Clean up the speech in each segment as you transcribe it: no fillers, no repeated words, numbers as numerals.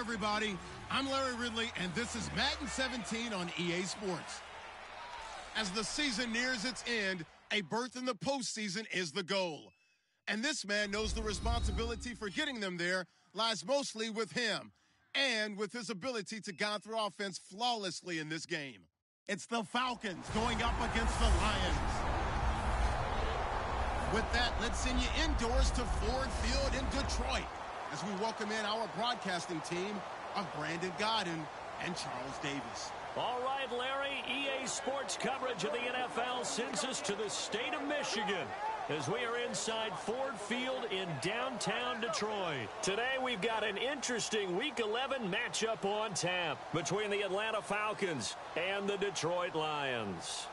everybody. I'm Larry Ridley, and this is Madden 17 on EA Sports. As the season nears its end, a berth in the postseason is the goal. And this man knows the responsibility for getting them there lies mostly with him and with his ability to guide through offense flawlessly in this game. It's the Falcons going up against the Lions. With that, let's send you indoors to Ford Field in Detroit as we welcome in our broadcasting team of Brandon Godden and Charles Davis. All right, Larry, EA Sports coverage of the NFL sends us to the state of Michigan as we are inside Ford Field in downtown Detroit. Today we've got an interesting Week 11 matchup on tap between the Atlanta Falcons and the Detroit Lions.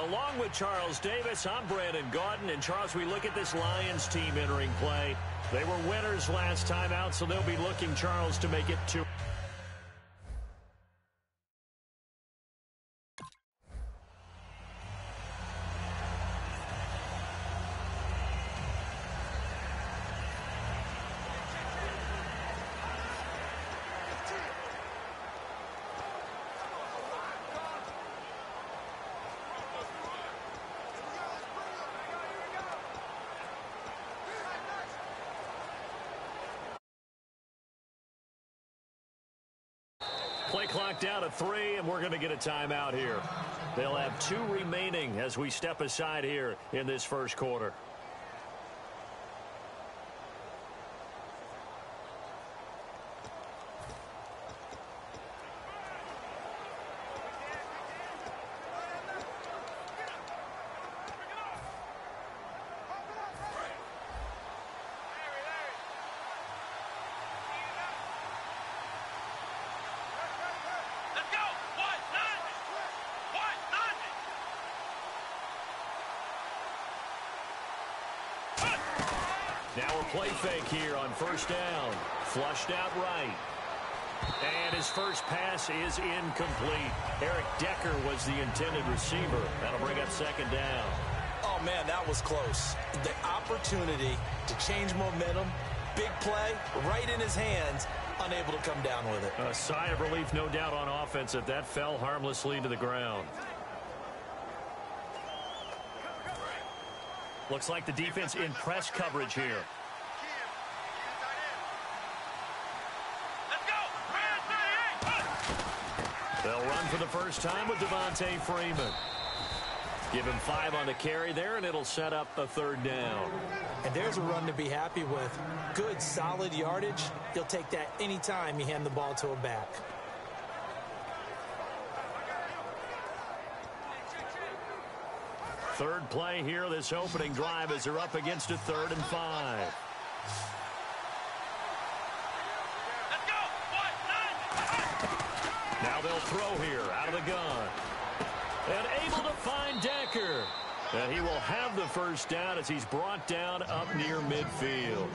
Along with Charles Davis, I'm Brandon Gaudin. And Charles, we look at this Lions team entering play. They were winners last time out, so they'll be looking, Charles, to make it 2. Play clock down to 3, and we're going to get a timeout here. They'll have 2 remaining as we step aside here in this first quarter. Now a play fake here on first down. Flushed out right. And his first pass is incomplete. Eric Decker was the intended receiver. That'll bring up second down. Oh, man, that was close. The opportunity to change momentum, big play, right in his hands, unable to come down with it. A sigh of relief, no doubt, on offense that fell harmlessly to the ground. Looks like the defense in press coverage here. They'll run for the first time with Devontae Freeman. Give him 5 on the carry there, and it'll set up a third down. And there's a run to be happy with. Good, solid yardage. You'll take that anytime you hand the ball to a back. Third play here, this opening drive, as they're up against a 3rd and 5. Now they'll throw here out of the gun. And able to find Decker. And he will have the first down as he's brought down up near midfield.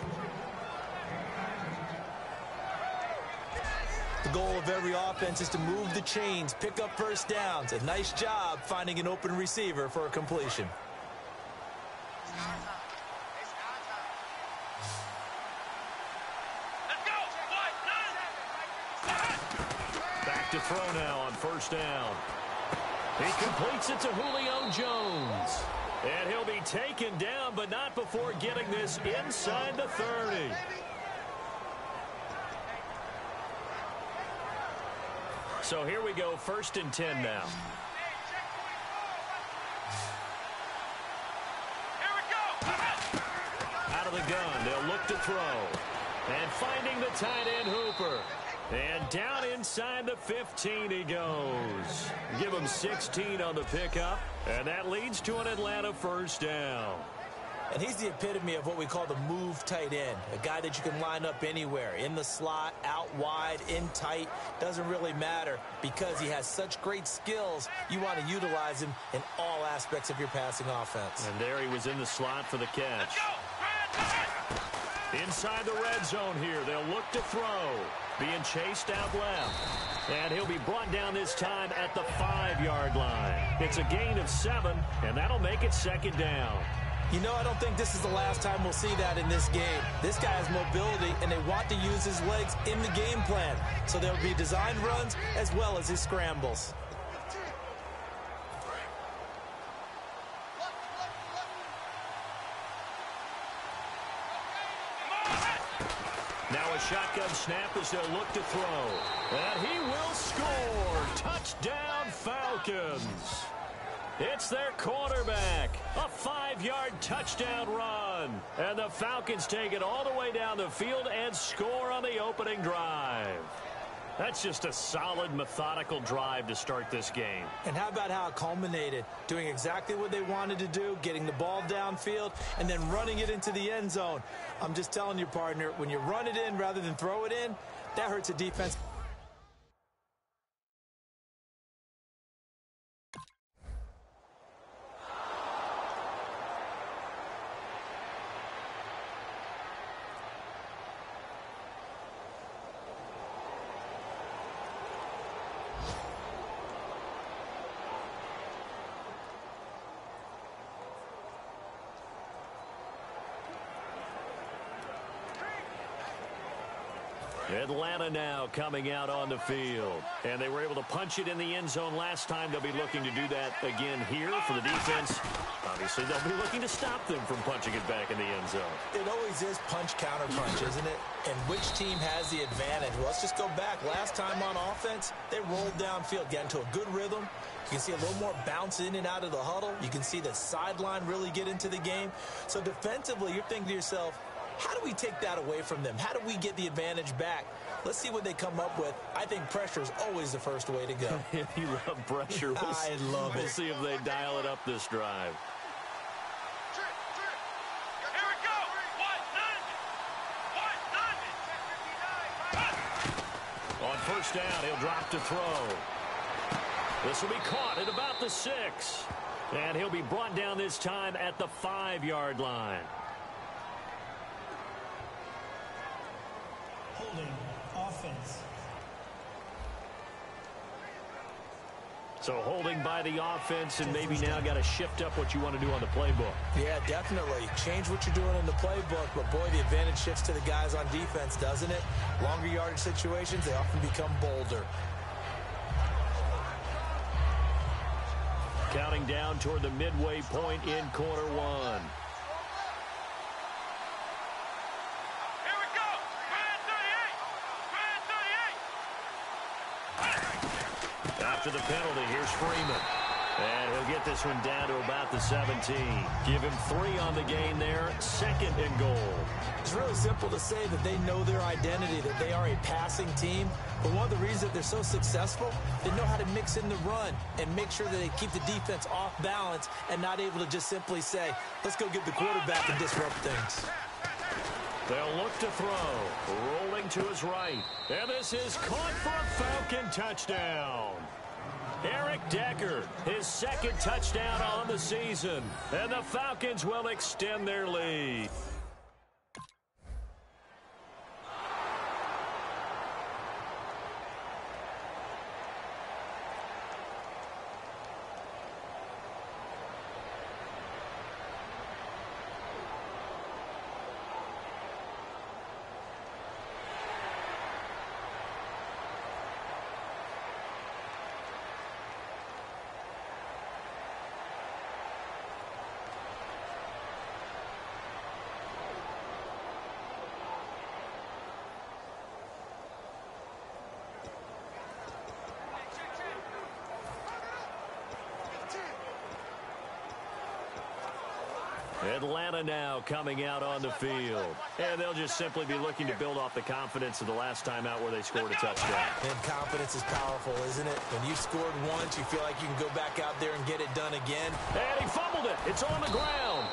The goal of every offense is to move the chains, pick up first downs. A nice job finding an open receiver for a completion. Back to throw now on first down. He completes it to Julio Jones. And he'll be taken down, but not before getting this inside the 30. So here we go, 1st and 10 now. Out of the gun, they'll look to throw. And finding the tight end Hooper. And down inside the 15 he goes. Give him 16 on the pickup. And that leads to an Atlanta first down. And he's the epitome of what we call the move tight end. A guy that you can line up anywhere. In the slot, out wide, in tight. Doesn't really matter because he has such great skills. You want to utilize him in all aspects of your passing offense. And there he was in the slot for the catch. Inside the red zone here. They'll look to throw. Being chased out left. And he'll be brought down this time at the 5-yard line. It's a gain of 7, and that'll make it second down. You know, I don't think this is the last time we'll see that in this game. This guy has mobility, and they want to use his legs in the game plan. So there'll be designed runs as well as his scrambles. Now a shotgun snap as they'll look to throw. And he will score. Touchdown, Falcons. It's their quarterback. A 5-yard touchdown run. And the Falcons take it all the way down the field and score on the opening drive. That's just a solid, methodical drive to start this game. And how about how it culminated? Doing exactly what they wanted to do, getting the ball downfield, and then running it into the end zone. I'm just telling you, partner, when you run it in rather than throw it in, that hurts a defense. Atlanta now coming out on the field. And they were able to punch it in the end zone last time. They'll be looking to do that again here for the defense. Obviously, they'll be looking to stop them from punching it back in the end zone. It always is punch-counter-punch, isn't it? And which team has the advantage? Well, let's just go back. Last time on offense, they rolled downfield, got into a good rhythm. You can see a little more bounce in and out of the huddle. You can see the sideline really get into the game. So defensively, you're thinking to yourself, how do we take that away from them? How do we get the advantage back? Let's see what they come up with. I think pressure is always the first way to go. You love pressure. I love it. We'll see if they dial it up this drive. Here we go. On first down, he'll drop to throw. This will be caught at about the 6. And he'll be brought down this time at the 5-yard line. Holding offense. So holding by the offense, and maybe now got to shift up what you want to do on the playbook. Yeah, definitely. Change what you're doing in the playbook, but boy, the advantage shifts to the guys on defense, doesn't it? Longer yardage situations, they often become bolder. Counting down toward the midway point in quarter one. Here we go. Red 38. After the penalty, here's Freeman. And he'll get this one down to about the 17. Give him 3 on the game there. 2nd and goal. It's really simple to say that they know their identity, that they are a passing team. But one of the reasons that they're so successful, they know how to mix in the run and make sure that they keep the defense off balance and not able to just simply say, let's go get the quarterback and disrupt things. They'll look to throw. Rolling to his right. And this is caught for a Falcon touchdown. Eric Decker, his 2nd touchdown on the season. And the Falcons will extend their lead. Atlanta now coming out on the field. And they'll just simply be looking to build off the confidence of the last time out where they scored a touchdown. And confidence is powerful, isn't it? When you've scored once, you feel like you can go back out there and get it done again. And he fumbled it. It's on the ground.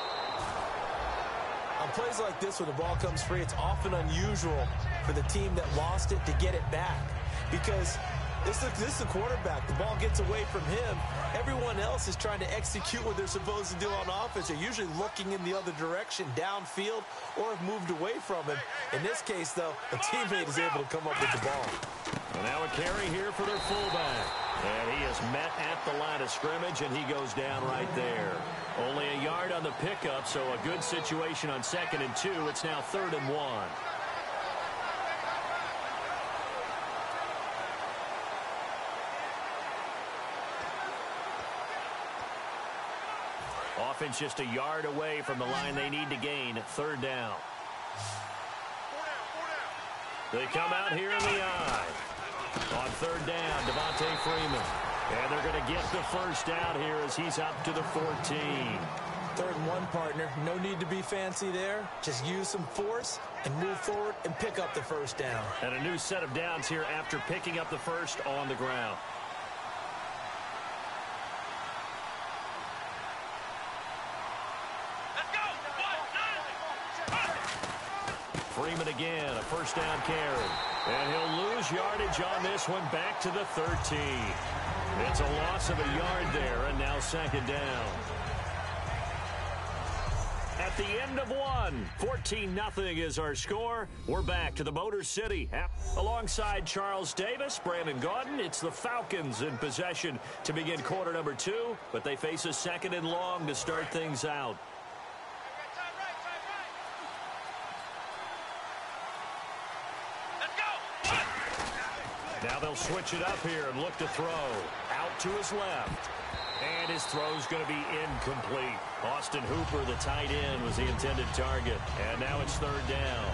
On plays like this, when the ball comes free, it's often unusual for the team that lost it to get it back. Because this is the quarterback. The ball gets away from him. Everyone else is trying to execute what they're supposed to do on offense. They're usually looking in the other direction, downfield, or have moved away from him. In this case, though, a teammate is able to come up with the ball. And now a carry here for their fullback. And he is met at the line of scrimmage, and he goes down right there. Only a yard on the pickup, so a good situation on 2nd and 2. It's now 3rd and 1. Offense just a yard away from the line they need to gain. 3rd down. They come out here in the eye. On 3rd down, Devontae Freeman. And they're going to get the first down here as he's up to the 14. 3rd and 1, partner. No need to be fancy there. Just use some force and move forward and pick up the first down. And a new set of downs here after picking up the first on the ground. Freeman again, a first down carry. And he'll lose yardage on this one, back to the 13. It's a loss of a yard there, and now 2nd down. At the end of one, 14-0 is our score. We're back to the Motor City. Alongside Charles Davis, Brandon Gaudin, it's the Falcons in possession to begin quarter number 2, but they face a 2nd and long to start things out. Now they'll switch it up here and look to throw. Out to his left. And his throw's going to be incomplete. Austin Hooper, the tight end, was the intended target. And now it's 3rd down.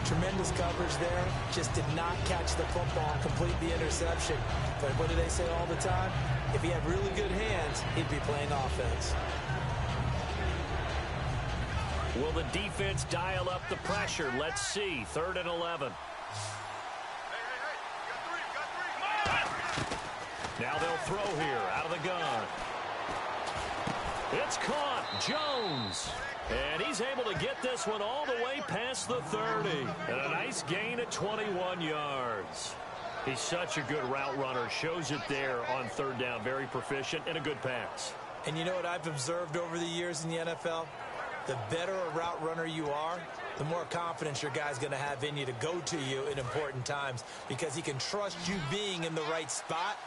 Tremendous coverage there. Just did not catch the football and complete the interception. But what do they say all the time? If he had really good hands, he'd be playing offense. Will the defense dial up the pressure? Let's see. 3rd and 11. Now they'll throw here out of the gun. It's caught. Jones. And he's able to get this one all the way past the 30. And a nice gain of 21 yards. He's such a good route runner. Shows it there on 3rd down. Very proficient and a good pass. And you know what I've observed over the years in the NFL? The better a route runner you are, the more confidence your guy's going to have in you to go to you in important times, because he can trust you being in the right spot.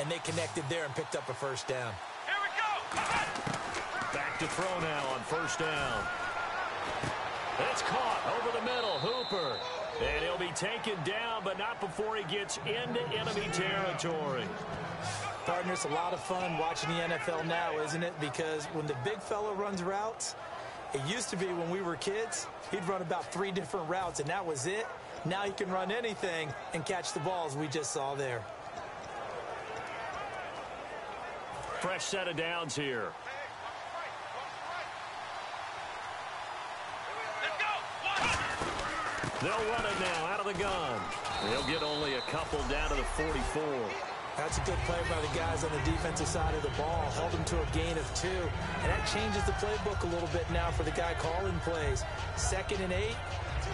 And they connected there and picked up a first down. Here we go! Back to throw now on 1st down. It's caught over the middle. Hooper. And he'll be taken down, but not before he gets into enemy territory. Partner, it's a lot of fun watching the NFL now, isn't it? Because when the big fella runs routes, it used to be when we were kids, he'd run about 3 different routes, and that was it. Now he can run anything and catch the balls we just saw there. Fresh set of downs here. They'll run it now out of the gun. They'll get only a couple down to the 44. That's a good play by the guys on the defensive side of the ball. Held them to a gain of 2. And that changes the playbook a little bit now for the guy calling plays. 2nd and 8.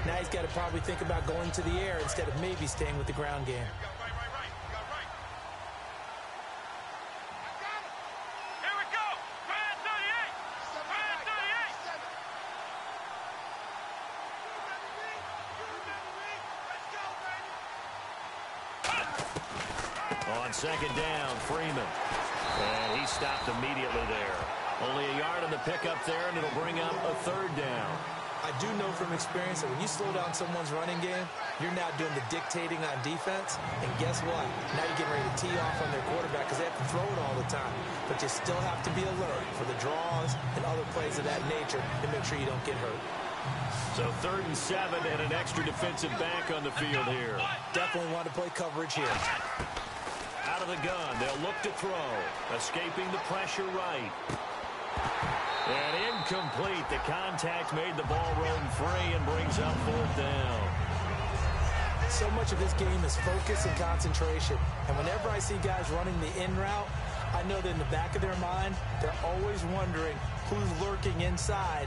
Now he's got to probably think about going to the air instead of maybe staying with the ground game. On 2nd down, Freeman. And he stopped immediately there. Only a yard on the pickup there, and it'll bring up a 3rd down. I do know from experience that when you slow down someone's running game, you're now doing the dictating on defense. And guess what? Now you're getting ready to tee off on their quarterback because they have to throw it all the time. But you still have to be alert for the draws and other plays of that nature to make sure you don't get hurt. So 3rd and 7 and an extra defensive back on the field here. Definitely want to play coverage here. Out of the gun, they'll look to throw. Escaping the pressure right. And incomplete. The contact made the ball roam free and brings up 4th down. So much of this game is focus and concentration. And whenever I see guys running the in route, I know that in the back of their mind, they're always wondering who's lurking inside.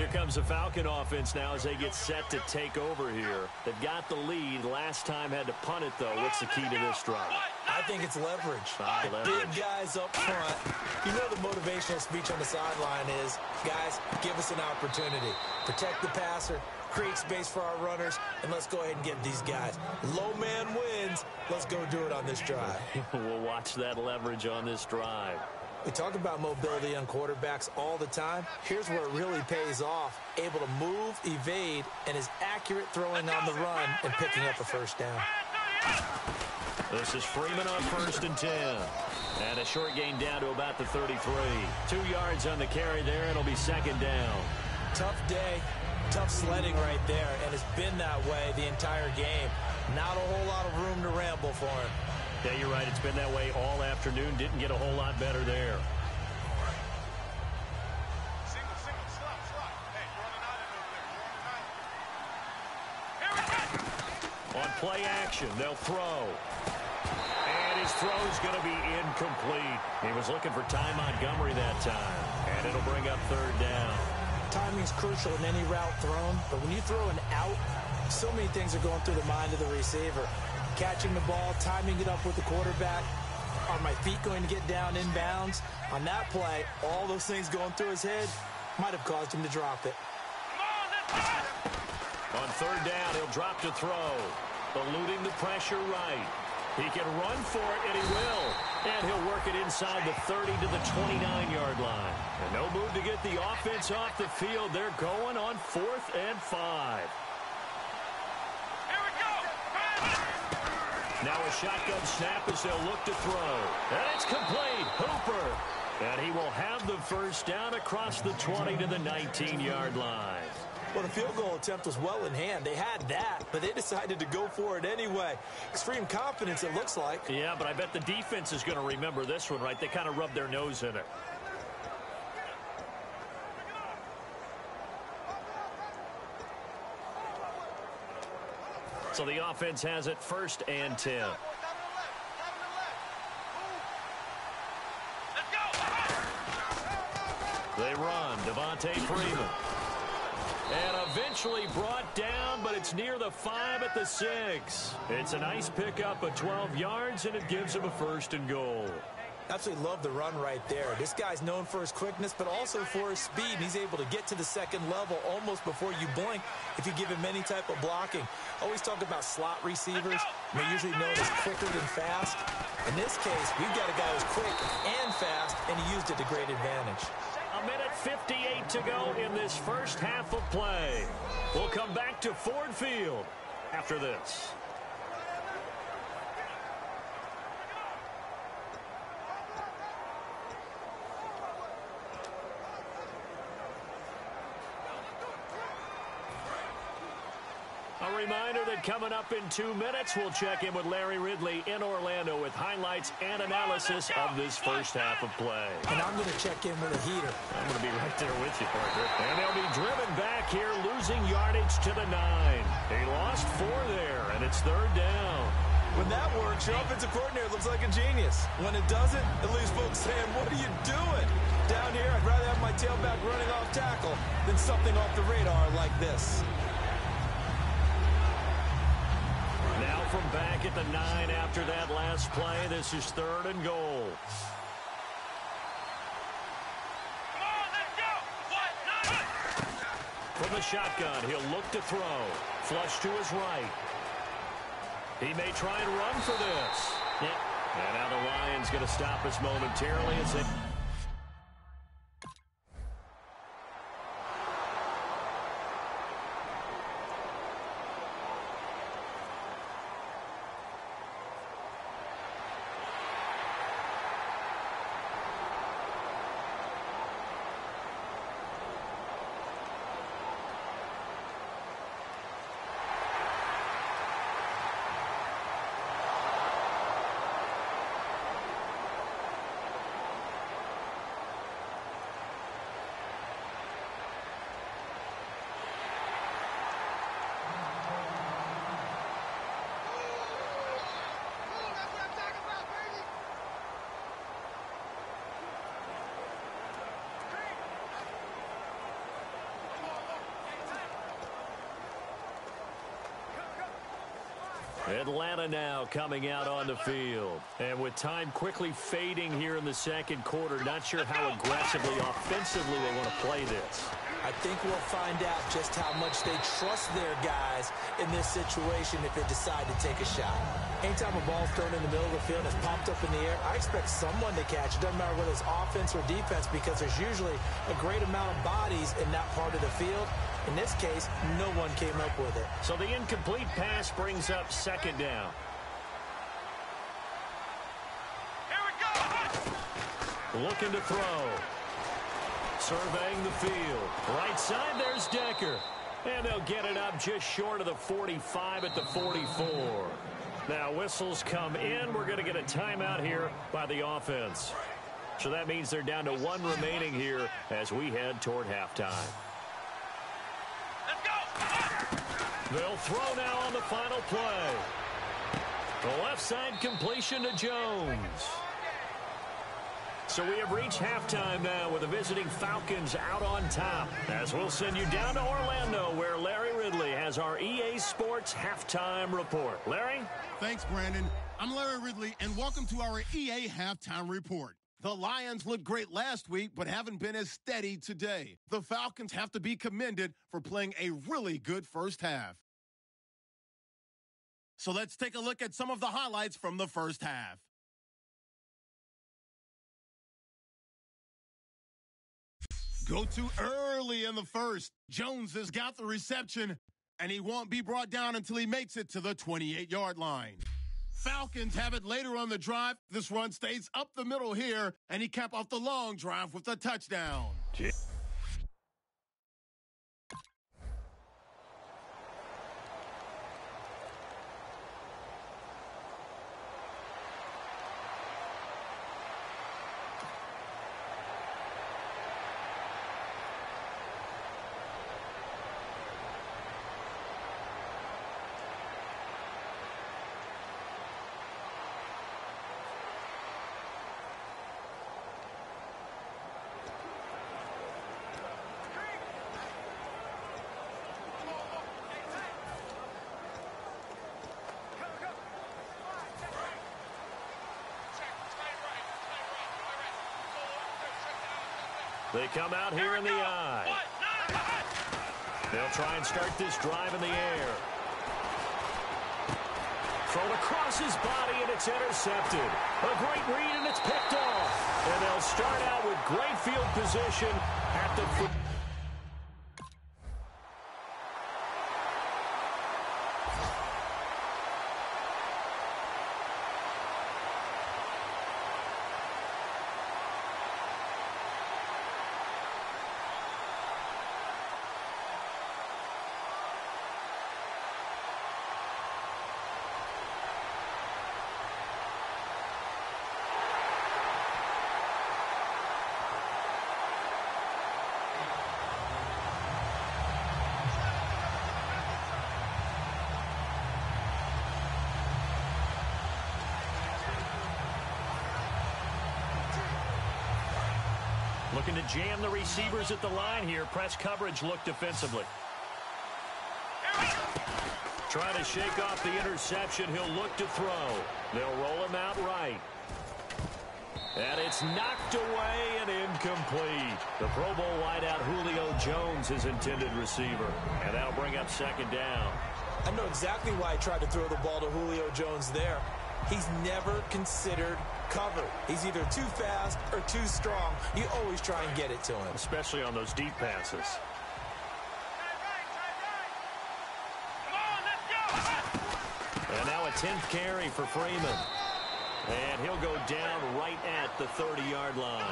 Here comes the Falcon offense now as they get set to take over here. They've got the lead. Last time had to punt it, though. What's the key to this drive? I think it's leverage. Leverage. Big guys up front. You know the motivational speech on the sideline is, guys, give us an opportunity. Protect the passer, create space for our runners, and let's go ahead and get these guys. Low man wins. Let's go do it on this drive. We'll watch that leverage on this drive. We talk about mobility on quarterbacks all the time. Here's where it really pays off. Able to move, evade, and is accurate throwing on the run and picking up a first down. This is Freeman on 1st and 10. And a short gain down to about the 33. 2 yards on the carry there. It'll be 2nd down. Tough day, tough sledding right there, and it's been that way the entire game. Not a whole lot of room to ramble for him. Yeah, you're right. It's been that way all afternoon. Didn't get a whole lot better there. Single, slot. Hey, you're on an island over there. Here we go. On play action, they'll throw. And his throw is going to be incomplete. He was looking for Ty Montgomery that time. And it'll bring up 3rd down. Timing's crucial in any route thrown, but when you throw an out, so many things are going through the mind of the receiver. Catching the ball, timing it up with the quarterback. Are my feet going to get down inbounds? On that play, all those things going through his head might have caused him to drop it. On 3rd down, he'll drop to throw. Eluding the pressure right. He can run for it, and he will. And he'll work it inside the 30 to the 29-yard line. And no move to get the offense off the field. They're going on 4th and 5. Here we go. Now a shotgun snap as they'll look to throw. And it's complete. Hooper. And he will have the first down across the 20 to the 19-yard line. Well, the field goal attempt was well in hand. They had that, but they decided to go for it anyway. Extreme confidence, it looks like. Yeah, but I bet the defense is going to remember this one, right? They kind of rubbed their nose in it. So the offense has it 1st and 10. They run. Devontae Freeman. And eventually brought down, but it's near the 5 at the 6. It's a nice pickup of 12 yards, and it gives him a 1st and goal. Absolutely love the run right there. This guy's known for his quickness, but also for his speed, and he's able to get to the 2nd level almost before you blink if you give him any type of blocking. Always talk about slot receivers. They're usually known as quicker than fast. In this case, we've got a guy who's quick and fast, and he used it to great advantage. A minute 58 to go in this first half of play. We'll come back to Ford Field after this. A reminder that coming up in 2 minutes, we'll check in with Larry Ridley in Orlando with highlights and analysis of this first half of play. And I'm going to check in with a heater. I'm going to be right there with you, partner. And they'll be driven back here, losing yardage to the 9. They lost 4 there, and it's 3rd down. When that works, your offensive coordinator looks like a genius. When it doesn't, it leaves folks saying, what are you doing? Down here, I'd rather have my tailback running off tackle than something off the radar like this. Now from back at the 9 after that last play, this is 3rd and goal. Come on, let's go. From the shotgun, he'll look to throw. Flush to his right. He may try and run for this. Yep. And now the Lions going to stop us momentarily and say... Atlanta now coming out on the field. And with time quickly fading here in the second quarter, not sure how aggressively, offensively they want to play this. I think we'll find out just how much they trust their guys in this situation if they decide to take a shot. Anytime a ball's thrown in the middle of the field and it's popped up in the air, I expect someone to catch it. Doesn't matter whether it's offense or defense, because there's usually a great amount of bodies in that part of the field. In this case, no one came up with it. So the incomplete pass brings up second down. Here we go. Looking to throw. Surveying the field. Right side, there's Decker. And they'll get it up just short of the 45 at the 44. Now whistles come in. We're going to get a timeout here by the offense. So that means they're down to one remaining here as we head toward halftime. Let's go. They'll throw now on the final play. The left side completion to Jones. So we have reached halftime now with the visiting Falcons out on top. As we'll send you down to Orlando where Larry Ridley has our EA Sports Halftime Report. Larry? Thanks, Brandon. I'm Larry Ridley, and welcome to our EA Halftime Report. The Lions looked great last week, but haven't been as steady today. The Falcons have to be commended for playing a really good first half. So let's take a look at some of the highlights from the first half. Go to early in the first. Jones has got the reception, and he won't be brought down until he makes it to the 28-yard line. Falcons have it later on the drive. This run stays up the middle here, and he capped off the long drive with a touchdown. They come out here in the eye. They'll try and start this drive in the air. Thrown across his body, and it's intercepted. A great read, and it's picked off. And they'll start out with great field position at the... Looking to jam the receivers at the line here. Press coverage look defensively. Trying to shake off the interception. He'll look to throw. They'll roll him out right. And it's knocked away and incomplete. The Pro Bowl wideout Julio Jones, his intended receiver. And that'll bring up second down. I know exactly why he tried to throw the ball to Julio Jones there. He's never considered cover. He's either too fast or too strong. You always try and get it to him. Especially on those deep passes. And now a 10th carry for Freeman. And he'll go down right at the 30-yard line.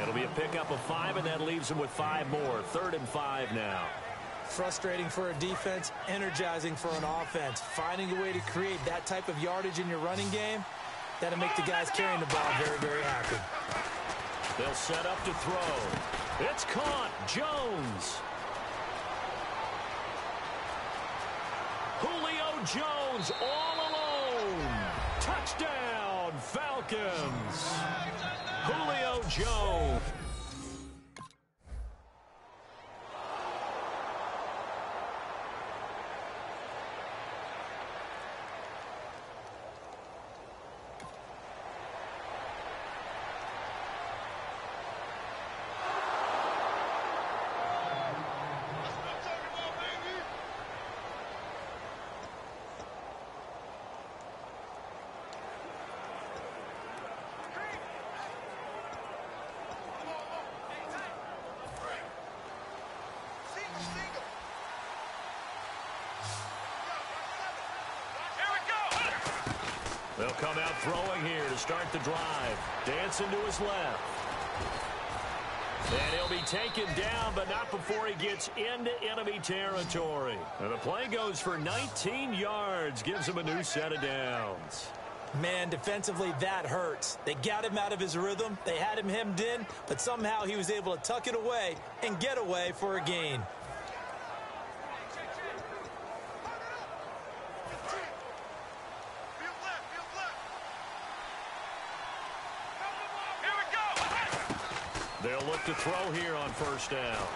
It'll be a pickup of 5, and that leaves him with 5 more. 3rd and 5 now. Frustrating for a defense, energizing for an offense. Finding a way to create that type of yardage in your running game, that'll make the guys carrying the ball very, very happy. They'll set up to throw. It's caught. Jones. Julio Jones all alone. Touchdown, Falcons. Julio Jones. They'll come out throwing here to start the drive. Dancing to his left. And he'll be taken down, but not before he gets into enemy territory. And the play goes for 19 yards, gives him a new set of downs. Man, defensively, that hurts. They got him out of his rhythm. They had him hemmed in, but somehow he was able to tuck it away and get away for a gain. They'll look to throw here on first down.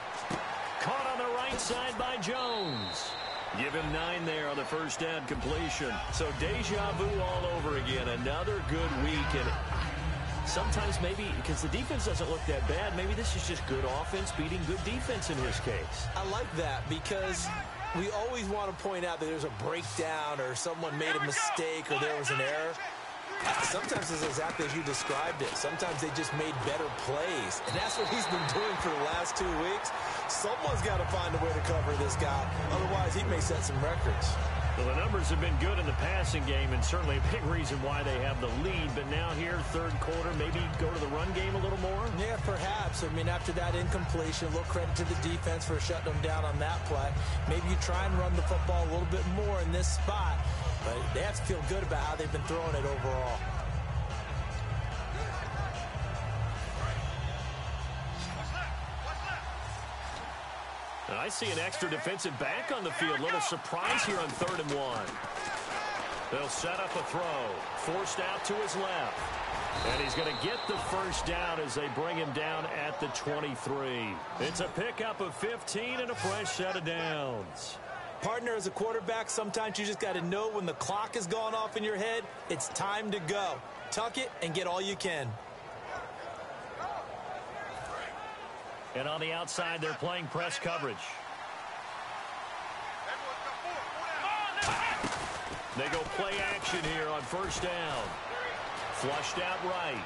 Caught on the right side by Jones. Give him 9 there on the first down completion. So deja vu all over again. Another good week. And sometimes maybe, because the defense doesn't look that bad, maybe this is just good offense beating good defense in his case. I like that because we always want to point out that there's a breakdown or someone made a mistake or there was an error. Sometimes it's exactly as you described it. Sometimes they just made better plays. And that's what he's been doing for the last 2 weeks. Someone's got to find a way to cover this guy. Otherwise, he may set some records. Well, the numbers have been good in the passing game, and certainly a big reason why they have the lead. But now here, third quarter, maybe go to the run game a little more? Yeah, perhaps. I mean, after that incompletion, a little credit to the defense for shutting them down on that play. Maybe you try and run the football a little bit more in this spot. But they have to feel good about how they've been throwing it overall. And I see an extra defensive back on the field. Little surprise here on 3rd and 1. They'll set up a throw. Forced out to his left. And he's going to get the first down as they bring him down at the 23. It's a pickup of 15 and a fresh set of downs. Partner, as a quarterback, sometimes you just got to know when the clock has gone off in your head, it's time to go. Tuck it and get all you can. And on the outside, they're playing press coverage. They go play action here on first down. Flushed out right.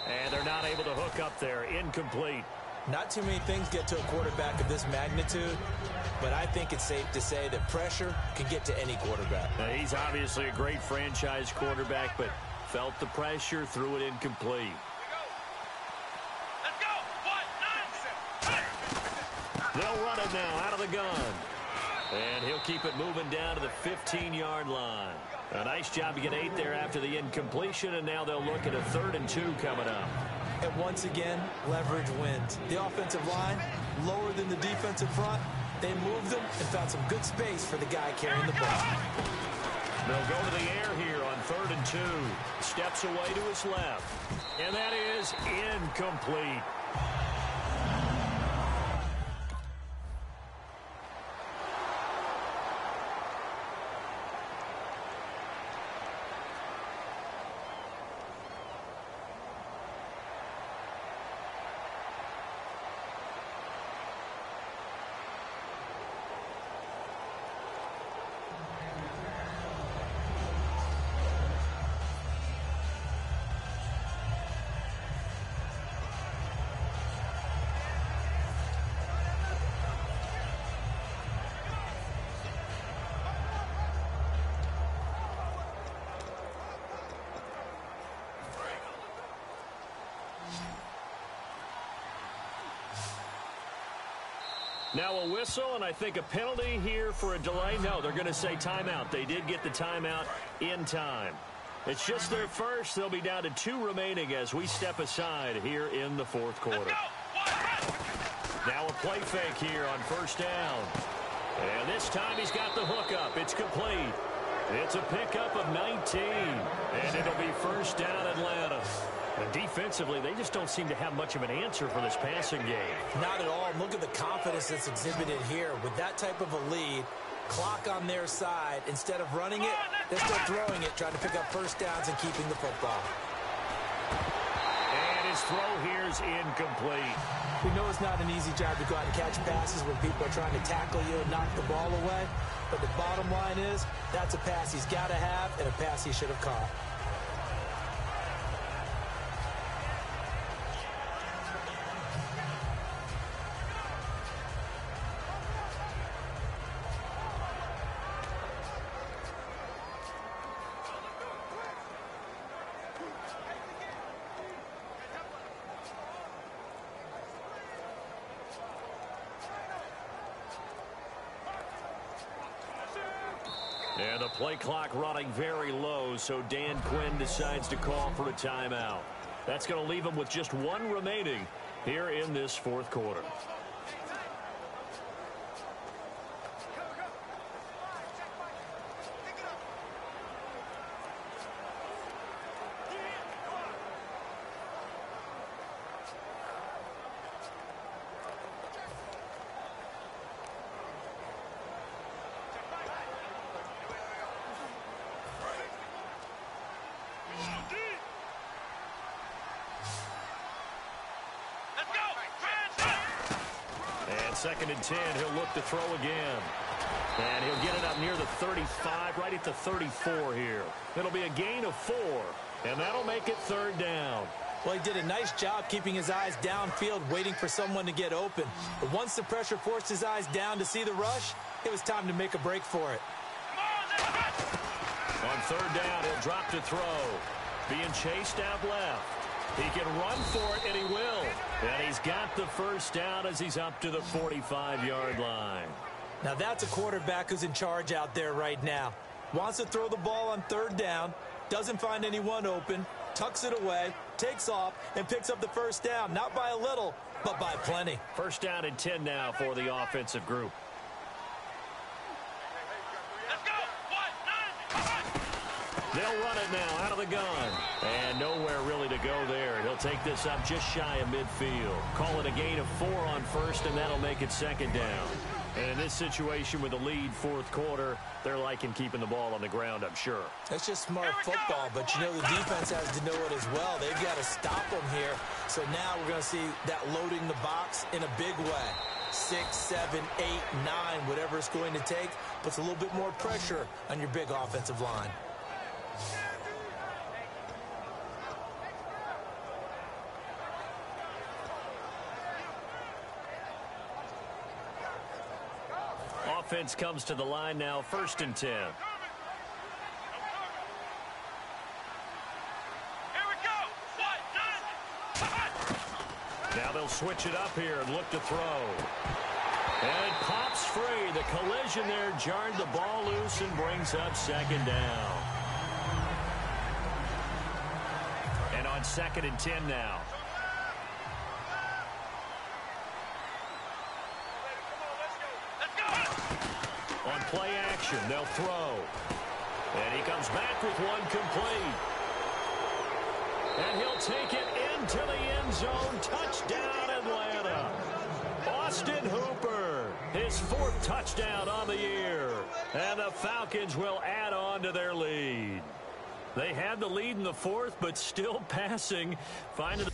And they're not able to hook up there. Incomplete. Not too many things get to a quarterback of this magnitude, but I think it's safe to say that pressure can get to any quarterback. Now, he's obviously a great franchise quarterback, but felt the pressure, threw it incomplete. They'll run it now out of the gun. And he'll keep it moving down to the 15-yard line. A nice job to get 8 there after the incompletion, and now they'll look at a 3rd and 2 coming up. And once again, leverage wins. The offensive line, lower than the defensive front. They moved them and found some good space for the guy carrying the ball. They'll go to the air here on 3rd and 2. Steps away to his left. And that is incomplete. Now a whistle, and I think a penalty here for a delay. No, they're going to say timeout. They did get the timeout in time. It's just their first. They'll be down to 2 remaining as we step aside here in the 4th quarter. Now a play fake here on first down. And this time he's got the hookup. It's complete. It's a pickup of 19. And it'll be first down Atlanta. And defensively, they just don't seem to have much of an answer for this passing game. Not at all. Look at the confidence that's exhibited here. With that type of a lead, clock on their side, instead of running it, they're still throwing it, trying to pick up first downs and keeping the football. And his throw here is incomplete. We know it's not an easy job to go out and catch passes when people are trying to tackle you and knock the ball away. But the bottom line is, that's a pass he's got to have and a pass he should have caught. And the play clock running very low, so Dan Quinn decides to call for a timeout. That's going to leave him with just one remaining here in this fourth quarter. Second and 10, he'll look to throw again. And he'll get it up near the 35, right at the 34 here. It'll be a gain of 4, and that'll make it third down. Well, he did a nice job keeping his eyes downfield, waiting for someone to get open. But once the pressure forced his eyes down to see the rush, it was time to make a break for it. On third down, he'll drop to throw. Being chased out left. He can run for it, and he will. And he's got the first down as he's up to the 45-yard line. Now that's a quarterback who's in charge out there right now. Wants to throw the ball on third down, doesn't find anyone open, tucks it away, takes off, and picks up the first down. Not by a little, but by plenty. First down and 10 now for the offensive group. They'll run it now out of the gun. And nowhere really to go there. He'll take this up just shy of midfield. Call it a gain of 4 on first, and that'll make it second down. And in this situation with a lead fourth quarter, they're liking keeping the ball on the ground, I'm sure. That's just smart football, but you know the defense has to know it as well. They've got to stop them here. So now we're going to see that loading the box in a big way. 6, 7, 8, 9, whatever it's going to take, puts a little bit more pressure on your big offensive line. Offense comes to the line now, first and 10. Here we go. Now they'll switch it up here and look to throw. And it pops free. The collision there jarred the ball loose and brings up second down. And on second and 10 now. On play action, they'll throw. And he comes back with one complete. And he'll take it into the end zone. Touchdown, Atlanta. Austin Hooper, his 4th touchdown on the year. And the Falcons will add on to their lead. They had the lead in the 4th, but still passing. Finding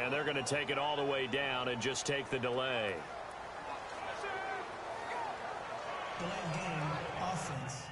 and they're going to take it all the way down and just take the delay. Delay game, offense.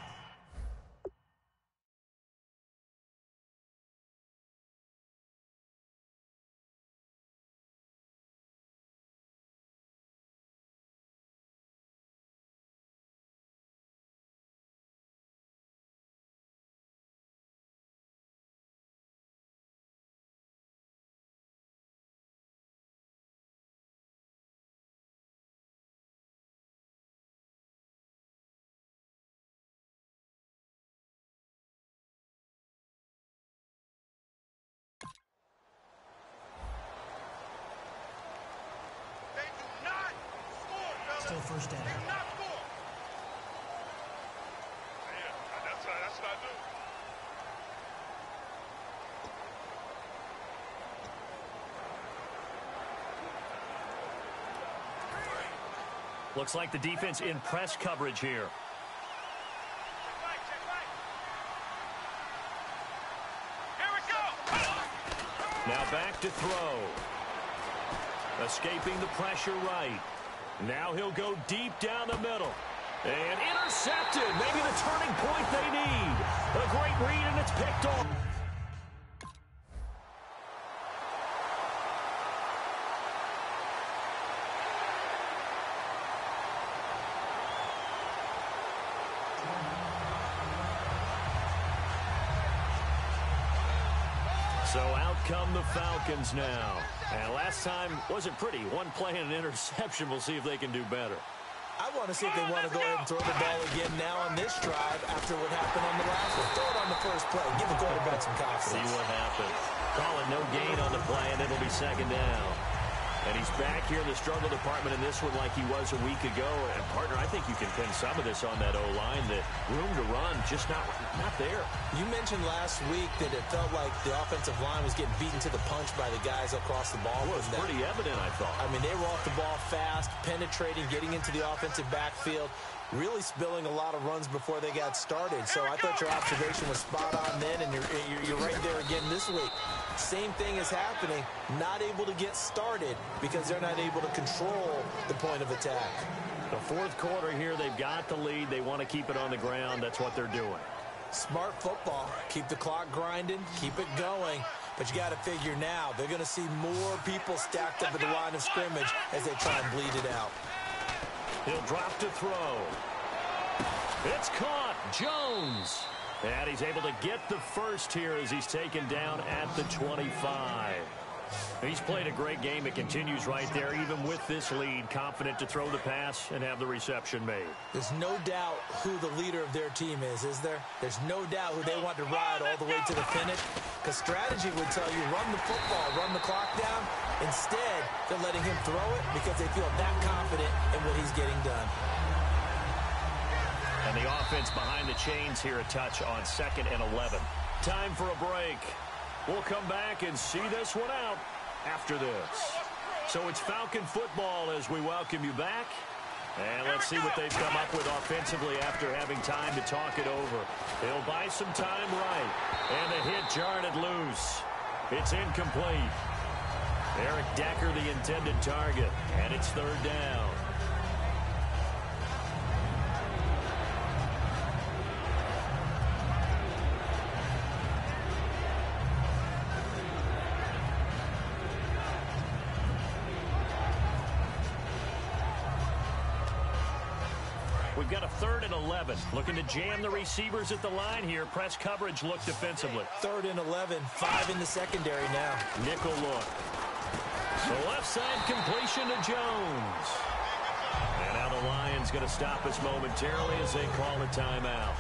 Still first down. That's what I do. Looks like the defense in press coverage here. Here we go. Now back to throw. Escaping the pressure right. Now he'll go deep down the middle. And intercepted. Maybe the turning point they need. A great read, and it's picked off. So out come the Falcons now. And last time wasn't pretty. One play and an interception. We'll see if they can do better. I want to see if they want to go ahead and throw the ball again now on this drive after what happened on the last one. Throw it on the first play. Give the quarterback some confidence. See what happens. Calling no gain on the play, and it'll be second down. And he's back here in the struggle department in this one like he was a week ago. And, partner, I think you can pin some of this on that O-line. The room to run, just not there. You mentioned last week that it felt like the offensive line was getting beaten to the punch by the guys across the ball. It was pretty evident, I thought. I mean, they were off the ball fast, penetrating, getting into the offensive backfield, really spilling a lot of runs before they got started. So I thought your observation was spot on then, and you're right there again this week. Same thing is happening, not able to get started because they're not able to control the point of attack. The fourth quarter here, they've got the lead. They want to keep it on the ground. That's what they're doing. Smart football. Keep the clock grinding, keep it going. But you got to figure now, they're going to see more people stacked up at the line of scrimmage as they try and bleed it out. He'll drop to throw. It's caught. Jones. And he's able to get the first here as he's taken down at the 25. He's played a great game. It continues right there, even with this lead. Confident to throw the pass and have the reception made. There's no doubt who the leader of their team is there? There's no doubt who they want to ride all the way to the finish. Because strategy would tell you, run the football, run the clock down. Instead, they're letting him throw it because they feel that confident in what he's getting done. And the offense behind the chains here, a touch on 2nd and 11. Time for a break. We'll come back and see this one out after this. So it's Falcon football as we welcome you back. And let's see what they've come up with offensively after having time to talk it over. They'll buy some time right. And the hit jarred it loose. It's incomplete. Eric Decker, the intended target. And it's 3rd down. We've got a 3rd and 11. Looking to jam the receivers at the line here. Press coverage look defensively. 3rd and 11. 5 in the secondary now. Nickel look. The left side completion to Jones. And now the Lions going to stop us momentarily as they call a timeout.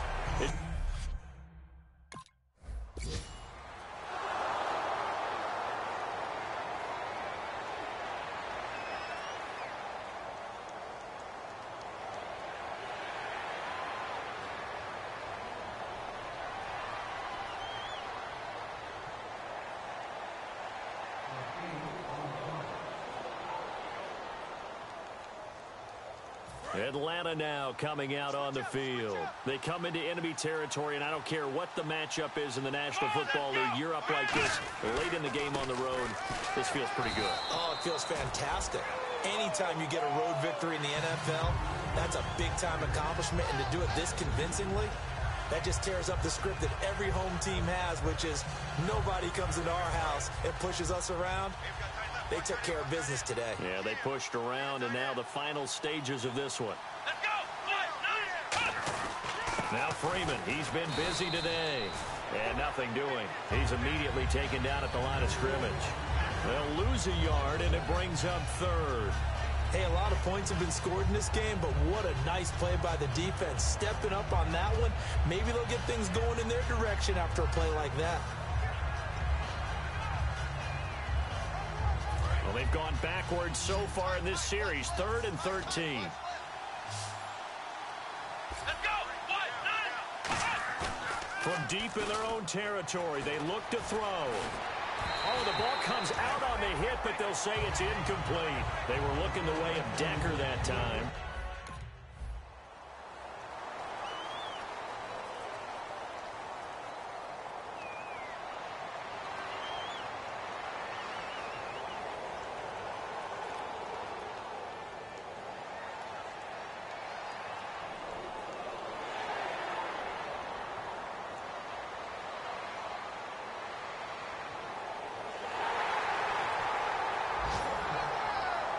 Atlanta now coming out on the field. They come into enemy territory, and I don't care what the matchup is in the National Football League. You're up like this late in the game on the road. This feels pretty good. Oh, it feels fantastic. Anytime you get a road victory in the NFL, that's a big-time accomplishment, and to do it this convincingly, that just tears up the script that every home team has, which is nobody comes into our house and pushes us around. They took care of business today. Yeah, they pushed around, and now the final stages of this one. Let's go. Now Freeman, he's been busy today. And nothing doing. He's immediately taken down at the line of scrimmage. They'll lose a yard, and it brings up 3rd. Hey, a lot of points have been scored in this game, but what a nice play by the defense. Stepping up on that one, maybe they'll get things going in their direction after a play like that. Well, they've gone backwards so far in this series. 3rd and 13. Let's go. From deep in their own territory, they look to throw. Oh, the ball comes out on the hit, but they'll say it's incomplete. They were looking the way of Decker that time.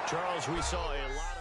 Charles, we saw a lot